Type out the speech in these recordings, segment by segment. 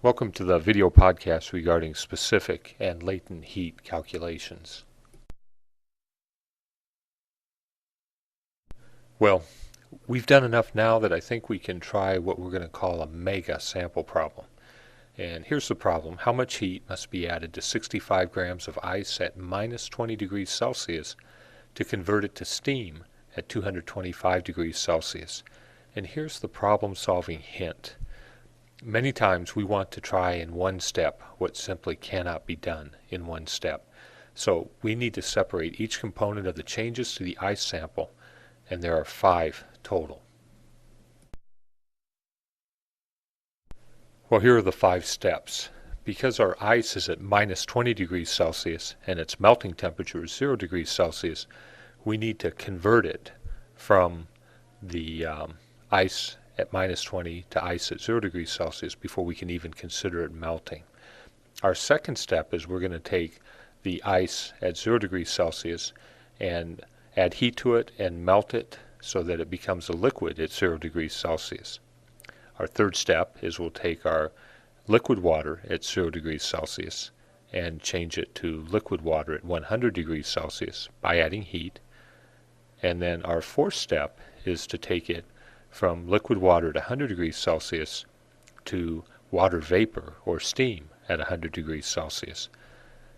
Welcome to the video podcast regarding specific and latent heat calculations. Well, we've done enough now that I think we can try what we're going to call a mega sample problem. And here's the problem. How much heat must be added to 65 grams of ice at minus 20 degrees Celsius to convert it to steam at 225 degrees Celsius? And here's the problem-solving hint. Many times we want to try in one step what simply cannot be done in one step. So we need to separate each component of the changes to the ice sample, and there are 5 total. Well, here are the 5 steps. Because our ice is at minus 20 degrees Celsius and its melting temperature is 0 degrees Celsius, we need to convert it from the ice at minus 20 to ice at 0 degrees Celsius before we can even consider it melting. Our second step is we're going to take the ice at 0 degrees Celsius and add heat to it and melt it so that it becomes a liquid at 0 degrees Celsius. Our third step is we'll take our liquid water at 0 degrees Celsius and change it to liquid water at 100 degrees Celsius by adding heat. And then our fourth step is to take it from liquid water at 100 degrees Celsius to water vapor or steam at 100 degrees Celsius.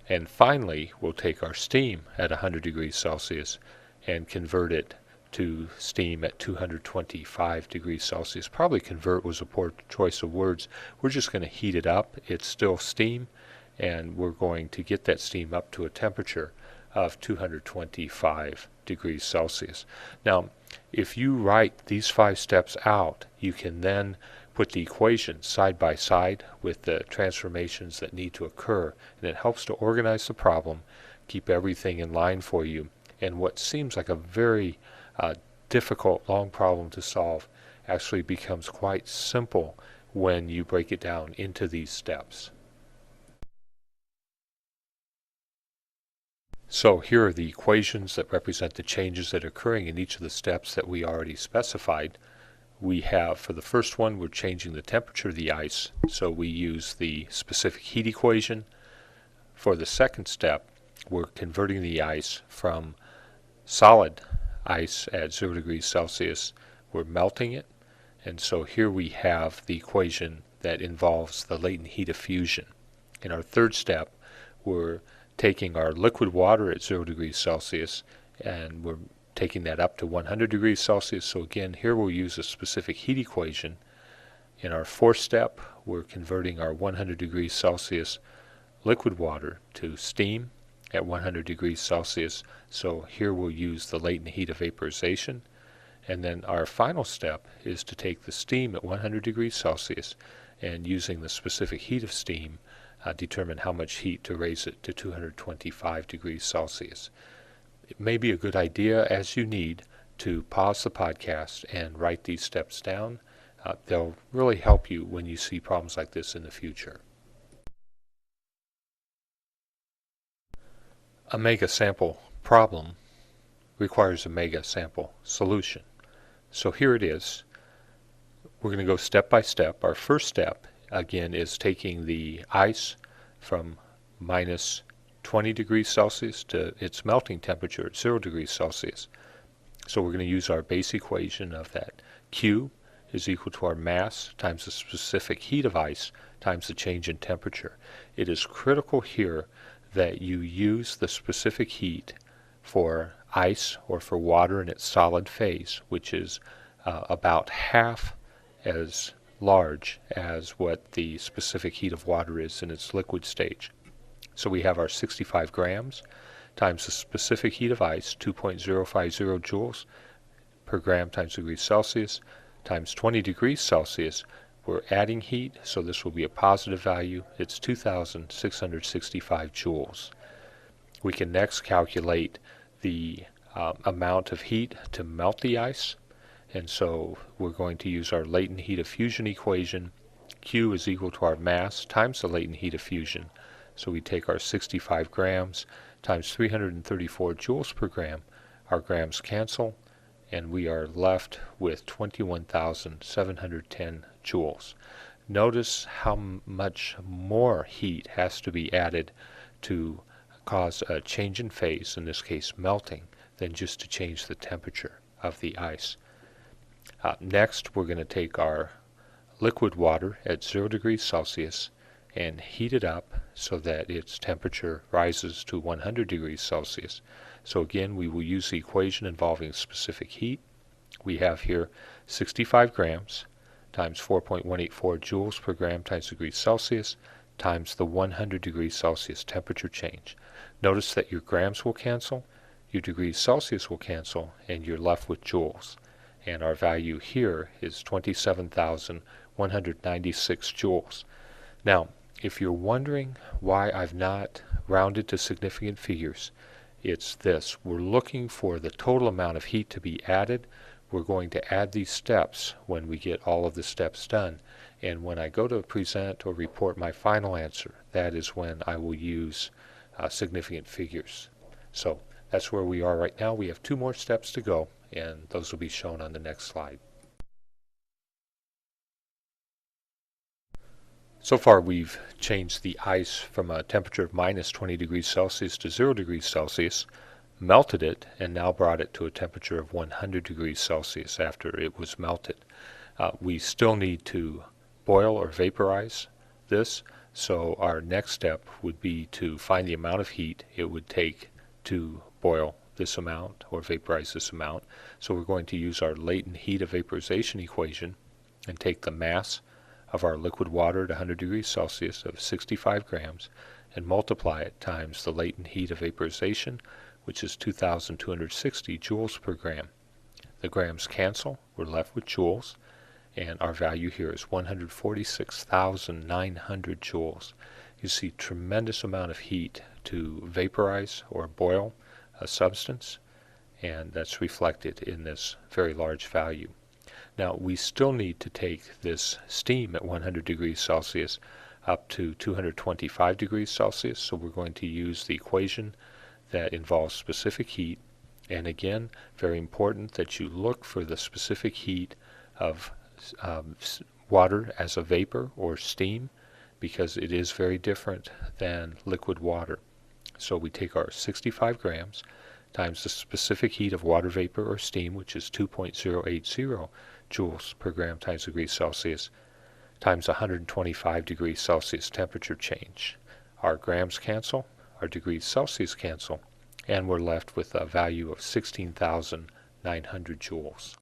And finally, we'll take our steam at 100 degrees Celsius and convert it to steam at 225 degrees Celsius. Probably convert was a poor choice of words. We're just going to heat it up. It's still steam, and we're going to get that steam up to a temperature of 225 degrees Celsius. Now, if you write these 5 steps out, you can then put the equations side by side with the transformations that need to occur, and it helps to organize the problem, keep everything in line for you, and what seems like a very difficult, long problem to solve actually becomes quite simple when you break it down into these steps. So here are the equations that represent the changes that are occurring in each of the steps that we already specified. We have, for the first one, we're changing the temperature of the ice, so we use the specific heat equation. For the second step, we're converting the ice from solid ice at 0 degrees Celsius. We're melting it, and so here we have the equation that involves the latent heat of fusion. In our third step, we're taking our liquid water at 0 degrees Celsius and we're taking that up to 100 degrees Celsius. So again, here we'll use a specific heat equation. In our fourth step, we're converting our 100 degrees Celsius liquid water to steam at 100 degrees Celsius. So here we'll use the latent heat of vaporization. And then our final step is to take the steam at 100 degrees Celsius and using the specific heat of steam, determine how much heat to raise it to 225 degrees Celsius. It may be a good idea, as you need, to pause the podcast and write these steps down. They'll really help you when you see problems like this in the future. A mega sample problem requires a mega sample solution. So here it is. We're going to go step by step. Our first step, again, is taking the ice from minus 20 degrees Celsius to its melting temperature at 0 degrees Celsius. So we're going to use our base equation of that. Q is equal to our mass times the specific heat of ice times the change in temperature. It is critical here that you use the specific heat for ice or for water in its solid phase, which is about half as large as what the specific heat of water is in its liquid stage. So we have our 65 grams times the specific heat of ice, 2.050 joules per gram times degrees Celsius, times 20 degrees Celsius. We're adding heat, so this will be a positive value. It's 2,665 joules. We can next calculate the amount of heat to melt the ice. And so we're going to use our latent heat of fusion equation. Q is equal to our mass times the latent heat of fusion. So we take our 65 grams times 334 joules per gram. Our grams cancel, and we are left with 21,710 joules. notice how much more heat has to be added to cause a change in phase, in this case melting, than just to change the temperature of the ice. Next, we're going to take our liquid water at 0 degrees Celsius and heat it up so that its temperature rises to 100 degrees Celsius. So again, we will use the equation involving specific heat. We have here 65 grams times 4.184 joules per gram times degrees Celsius times the 100 degrees Celsius temperature change. Notice that your grams will cancel, your degrees Celsius will cancel, and you're left with joules. And our value here is 27,196 joules. Now, if you're wondering why I've not rounded to significant figures, it's this. We're looking for the total amount of heat to be added. We're going to add these steps when we get all of the steps done. And when I go to present or report my final answer, that is when I will use significant figures. So that's where we are right now. We have 2 more steps to go, and those will be shown on the next slide. So far we've changed the ice from a temperature of minus 20 degrees Celsius to 0 degrees Celsius, melted it, and now brought it to a temperature of 100 degrees Celsius after it was melted. We still need to boil or vaporize this, so our next step would be to find the amount of heat it would take to boil this amount or vaporize this amount. So we're going to use our latent heat of vaporization equation and take the mass of our liquid water at 100 degrees Celsius of 65 grams and multiply it times the latent heat of vaporization, which is 2,260 joules per gram. The grams cancel, we're left with joules, and our value here is 146,900 joules. You see tremendous amount of heat to vaporize or boil a substance, and that's reflected in this very large value. Now we still need to take this steam at 100 degrees Celsius up to 225 degrees Celsius, so we're going to use the equation that involves specific heat. And again, very important that you look for the specific heat of water as a vapor or steam, because it is very different than liquid water. So we take our 65 grams times the specific heat of water vapor or steam, which is 2.080 joules per gram times degrees Celsius, times 125 degrees Celsius temperature change. Our grams cancel, our degrees Celsius cancel, and we're left with a value of 16,900 joules.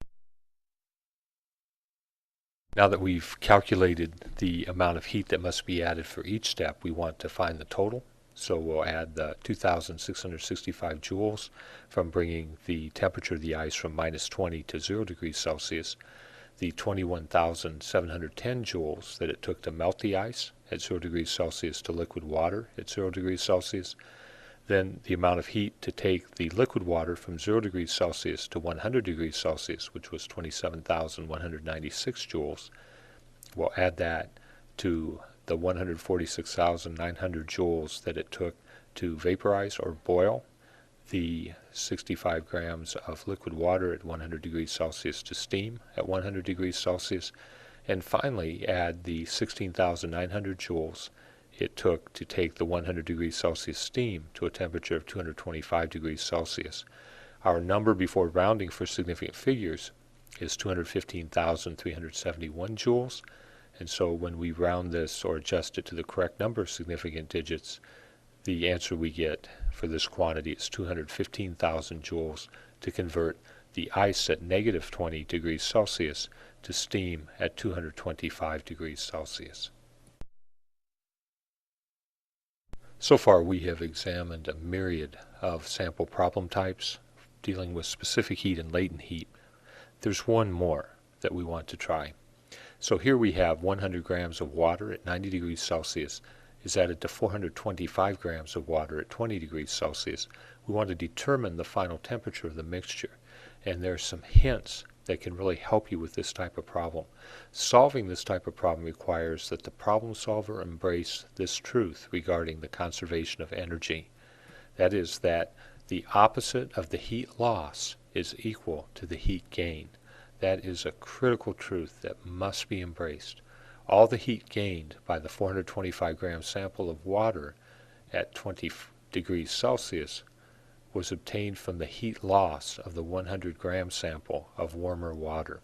Now that we've calculated the amount of heat that must be added for each step, we want to find the total. So we'll add the 2,665 joules from bringing the temperature of the ice from minus 20 to 0 degrees Celsius, the 21,710 joules that it took to melt the ice at 0 degrees Celsius to liquid water at 0 degrees Celsius, then the amount of heat to take the liquid water from 0 degrees Celsius to 100 degrees Celsius, which was 27,196 joules. We'll add that to the 146,900 joules that it took to vaporize or boil the 65 grams of liquid water at 100 degrees Celsius to steam at 100 degrees Celsius, and finally add the 16,900 joules it took to take the 100 degrees Celsius steam to a temperature of 225 degrees Celsius. Our number before rounding for significant figures is 215,371 joules, and so when we round this or adjust it to the correct number of significant digits, the answer we get for this quantity is 215,000 joules to convert the ice at negative 20 degrees Celsius to steam at 225 degrees Celsius. So far we have examined a myriad of sample problem types dealing with specific heat and latent heat. There's one more that we want to try. So here we have 100 grams of water at 90 degrees Celsius is added to 425 grams of water at 20 degrees Celsius. We want to determine the final temperature of the mixture, and there are some hints that can really help you with this type of problem. Solving this type of problem requires that the problem solver embrace this truth regarding the conservation of energy. That is that the opposite of the heat loss is equal to the heat gain. That is a critical truth that must be embraced, all the heat gained by the 425 gram sample of water at 20 degrees Celsius was obtained from the heat loss of the 100 gram sample of warmer water.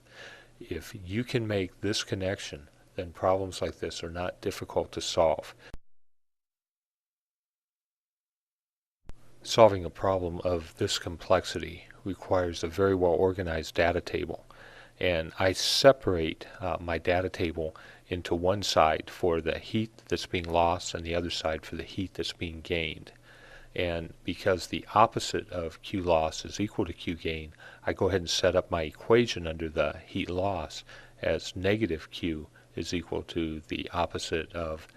If you can make this connection, then problems like this are not difficult to solve. Solving a problem of this complexity requires a very well organized data table, and I separate my data table into one side for the heat that's being lost and the other side for the heat that's being gained. And because the opposite of Q loss is equal to Q gain, I go ahead and set up my equation under the heat loss as negative Q is equal to the opposite of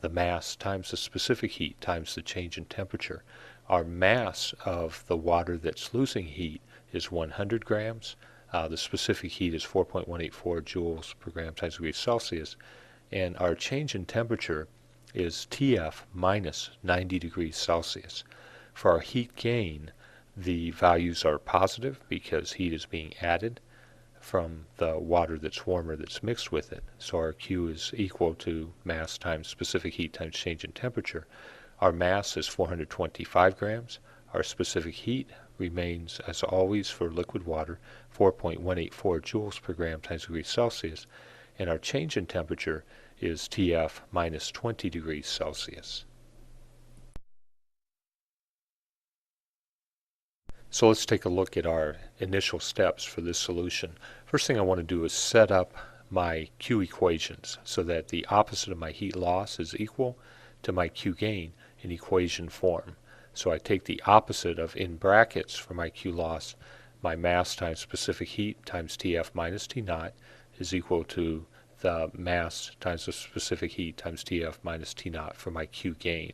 the mass times the specific heat times the change in temperature. Our mass of the water that's losing heat is 100 grams. The specific heat is 4.184 joules per gram times degrees Celsius. And our change in temperature is TF minus 90 degrees Celsius. For our heat gain, the values are positive because heat is being added from the water that's warmer that's mixed with it. So our Q is equal to mass times specific heat times change in temperature. Our mass is 425 grams. Our specific heat remains, as always for liquid water, 4.184 joules per gram times degrees Celsius. And our change in temperature is TF minus 20 degrees Celsius. So let's take a look at our initial steps for this solution. First thing I want to do is set up my Q equations so that the opposite of my heat loss is equal to my Q gain in equation form. So I take the opposite of, in brackets for my Q loss, my mass times specific heat times TF minus T naught is equal to the mass times the specific heat times TF minus T naught for my Q gain.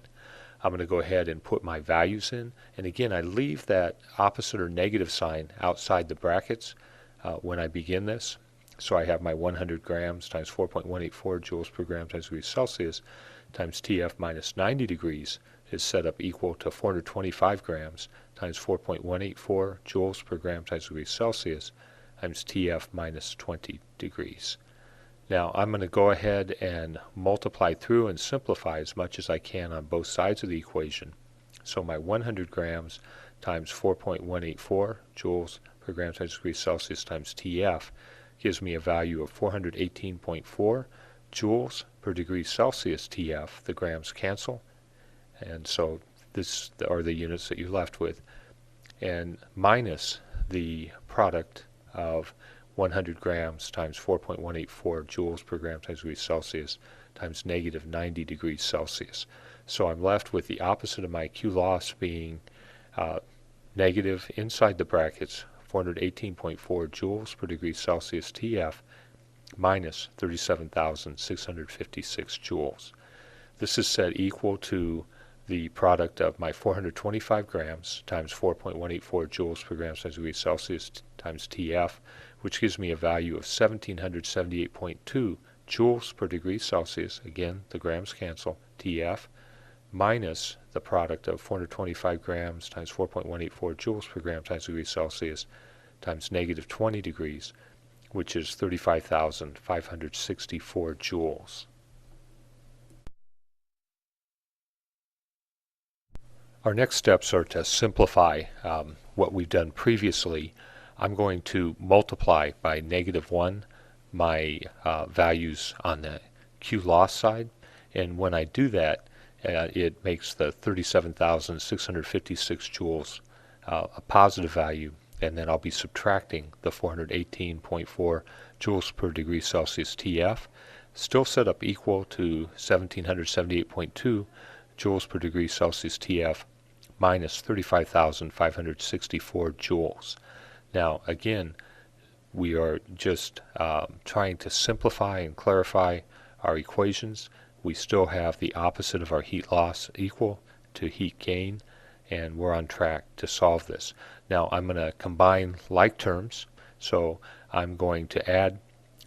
I'm going to go ahead and put my values in, and again I leave that opposite or negative sign outside the brackets when I begin this. So I have my 100 grams times 4.184 joules per gram times degrees Celsius times TF minus 90 degrees is set up equal to 425 grams times 4.184 joules per gram times degrees Celsius times TF minus 20 degrees. Now I'm going to go ahead and multiply through and simplify as much as I can on both sides of the equation. So my 100 grams times 4.184 joules per gram times degrees Celsius times TF gives me a value of 418.4 joules per degree Celsius TF. The grams cancel, and so this are the units that you're left with, and minus the product of 100 grams times 4.184 joules per gram times degrees Celsius times negative 90 degrees Celsius. So I'm left with the opposite of my Q loss being negative inside the brackets 418.4 joules per degree Celsius TF minus 37,656 joules. This is set equal to the product of my 425 grams times 4.184 joules per gram times degrees Celsius times TF, which gives me a value of 1778.2 joules per degree Celsius, again the grams cancel, TF, minus the product of 425 grams times 4.184 joules per gram times degrees Celsius times negative 20 degrees, which is 35,564 joules. Our next steps are to simplify what we've done previously. I'm going to multiply by -1 my values on the Q loss side, and when I do that it makes the 37,656 joules a positive value, and then I'll be subtracting the 418.4 joules per degree Celsius TF, still set up equal to 1778.2 joules per degree Celsius TF minus 35,564 joules. Now again, we are just trying to simplify and clarify our equations. We still have the opposite of our heat loss equal to heat gain, and we're on track to solve this. Now I'm going to combine like terms, so I'm going to add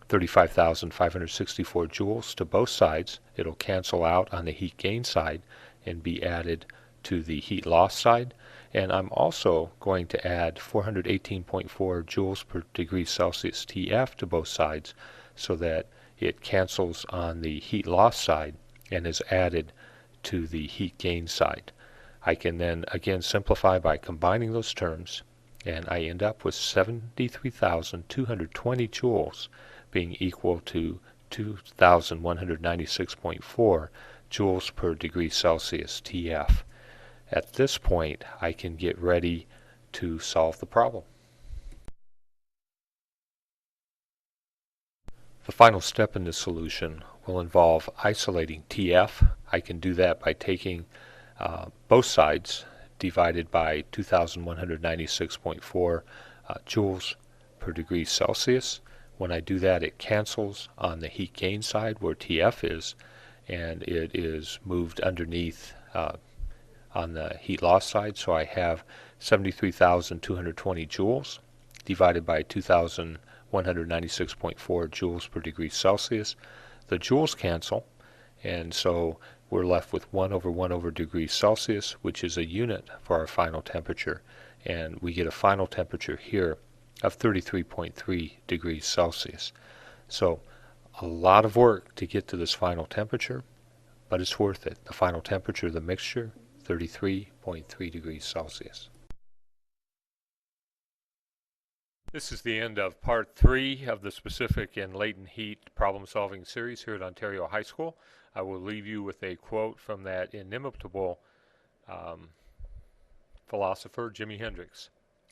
35,564 joules to both sides. It'll cancel out on the heat gain side and be added to the heat loss side, and I'm also going to add 418.4 joules per degree Celsius TF to both sides, so that it cancels on the heat loss side and is added to the heat gain side. I can then again simplify by combining those terms, and I end up with 73,220 joules being equal to 2,196.4 joules per degree Celsius, TF. At this point, I can get ready to solve the problem. The final step in this solution will involve isolating TF. I can do that by taking both sides divided by 2,196.4 joules per degree Celsius. When I do that, it cancels on the heat gain side where TF is, and it is moved underneath on the heat loss side. So I have 73,220 joules divided by 2,196.4 joules per degree Celsius. The joules cancel, and so we're left with 1 over 1 over degrees Celsius, which is a unit for our final temperature. And we get a final temperature here of 33.3 degrees Celsius. So a lot of work to get to this final temperature, but it's worth it. The final temperature of the mixture, 33.3 degrees Celsius. This is the end of part 3 of the specific and latent heat problem-solving series here at Ontario High School. I will leave you with a quote from that inimitable philosopher, Jimi Hendrix.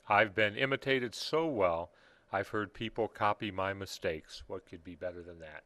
"I've been imitated so well, I've heard people copy my mistakes. What could be better than that?"